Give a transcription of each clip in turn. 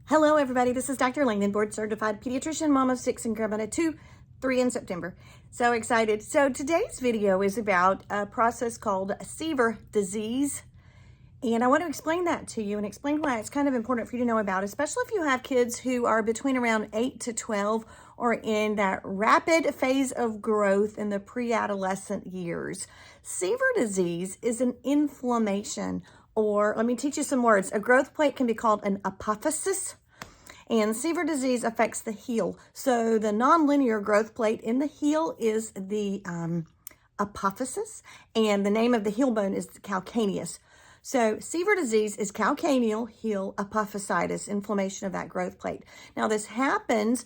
Hello, everybody. This is Dr. Langdon, board certified pediatrician, mom of 6, and grandma of 2, 3 in September. So excited. So today's video is about a process called Sever Disease. And I want to explain that to you and explain why it's kind of important for you to know about, especially if you have kids who are between around 8 to 12 or in that rapid phase of growth in the pre-adolescent years. Sever disease is an inflammation, or let me teach you some words. A growth plate can be called an apophysis. And Sever disease affects the heel. So the nonlinear growth plate in the heel is the apophysis, and the name of the heel bone is the calcaneus. So Sever disease is calcaneal heel apophysitis, inflammation of that growth plate. Now this happens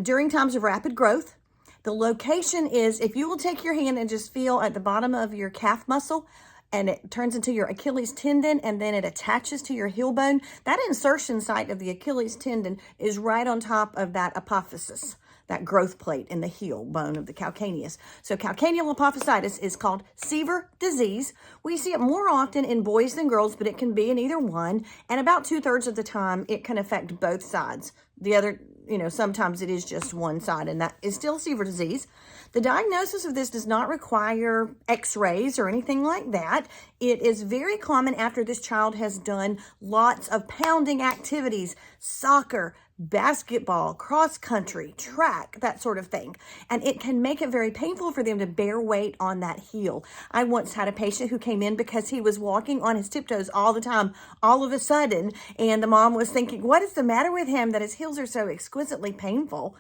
during times of rapid growth. The location is, if you will take your hand and just feel at the bottom of your calf muscle, and it turns into your Achilles tendon, and then it attaches to your heel bone. That insertion site of the Achilles tendon is right on top of that apophysis, that growth plate in the heel bone of the calcaneus. So calcaneal apophysitis is called Sever disease. We see it more often in boys than girls, but it can be in either one. And about 2/3 of the time, it can affect both sides. The other, sometimes it is just one side, and that is still Sever disease. The diagnosis of this does not require x-rays or anything like that. It is very common after this child has done lots of pounding activities, soccer, basketball, cross country, track, that sort of thing. And it can make it very painful for them to bear weight on that heel. I once had a patient who came in because he was walking on his tiptoes all the time, all of a sudden, and the mom was thinking, what is the matter with him that his heels are so exquisitely painful?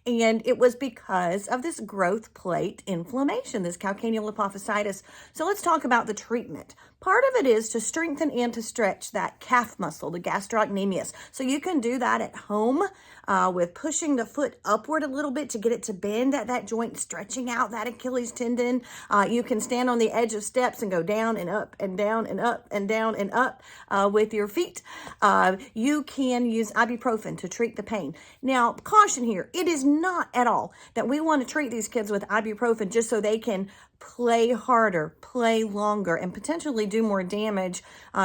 And it was because of this growth plate inflammation, this calcaneal apophysitis. So let's talk about the treatment. Part of it is to strengthen and to stretch that calf muscle, the gastrocnemius. So you can do that at home with pushing the foot upward a little bit to get it to bend at that joint, stretching out that Achilles tendon. You can stand on the edge of steps and go down and up and down and up and down and up with your feet. You can use ibuprofen to treat the pain. Now, caution here, it is not at all that we want to treat these kids with ibuprofen just so they can play harder, play longer, and potentially do more damage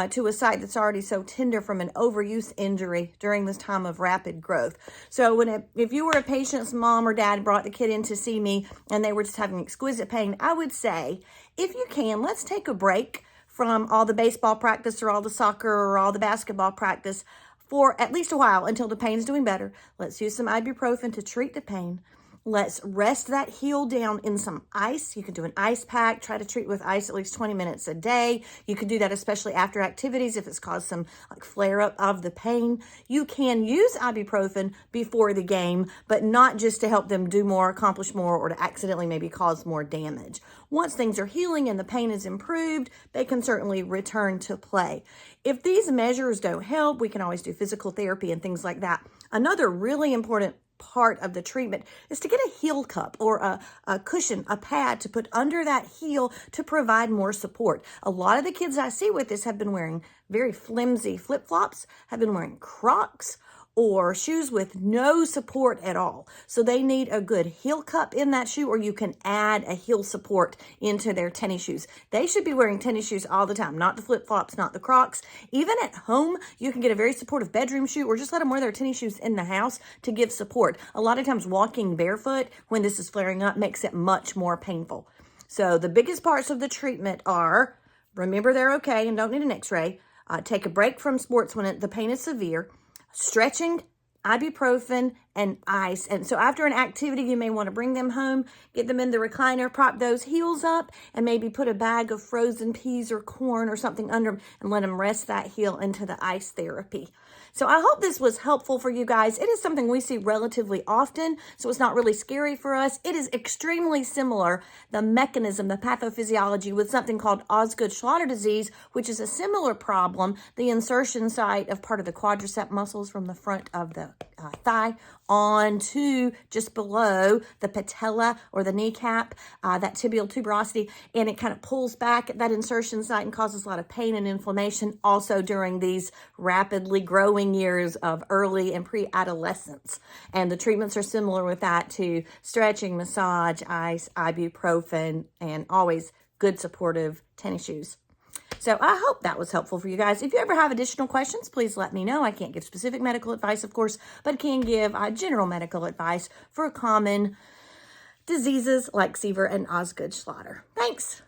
to a site that's already so tender from an overuse injury during this time of rapid growth. So if you were a patient's mom or dad brought the kid in to see me and they were just having exquisite pain, I would say, if you can, let's take a break from all the baseball practice or all the soccer or all the basketball practice for at least a while until the pain's doing better. Let's use some ibuprofen to treat the pain. Let's rest that heel down in some ice. You can do an ice pack. Try to treat with ice at least 20 minutes a day. You can do that especially after activities if it's caused some flare-up of the pain. You can use ibuprofen before the game, but not just to help them do more, accomplish more, or to accidentally maybe cause more damage. Once things are healing and the pain is improved, they can certainly return to play. If these measures don't help, we can always do physical therapy and things like that. Another really important part of the treatment is to get a heel cup or a cushion, a pad to put under that heel to provide more support. A lot of the kids I see with this have been wearing very flimsy flip-flops, have been wearing Crocs, or shoes with no support at all. So they need a good heel cup in that shoe, or you can add a heel support into their tennis shoes. They should be wearing tennis shoes all the time, not the flip-flops, not the Crocs. Even at home, you can get a very supportive bedroom shoe, or just let them wear their tennis shoes in the house to give support. A lot of times walking barefoot when this is flaring up makes it much more painful. So the biggest parts of the treatment are, remember they're okay and don't need an x-ray, take a break from sports when the pain is severe, stretching, ibuprofen, and ice. And so after an activity, you may want to bring them home, get them in the recliner, prop those heels up, and maybe put a bag of frozen peas or corn or something under them and let them rest that heel into the ice therapy. So I hope this was helpful for you guys. It is something we see relatively often, so it's not really scary for us. It is extremely similar, the mechanism, the pathophysiology, with something called Osgood-Schlatter disease, which is a similar problem, the insertion site of part of the quadricep muscles from the front of the thigh onto just below the patella or the kneecap, that tibial tuberosity, and it kind of pulls back at that insertion site and causes a lot of pain and inflammation also during these rapidly growing years of early and pre-adolescence. And the treatments are similar with that to stretching, massage, ice, ibuprofen, and always good supportive tennis shoes. So I hope that was helpful for you guys. If you ever have additional questions, please let me know. I can't give specific medical advice, of course, but can give general medical advice for common diseases like Sever and Osgood-Schlatter. Thanks.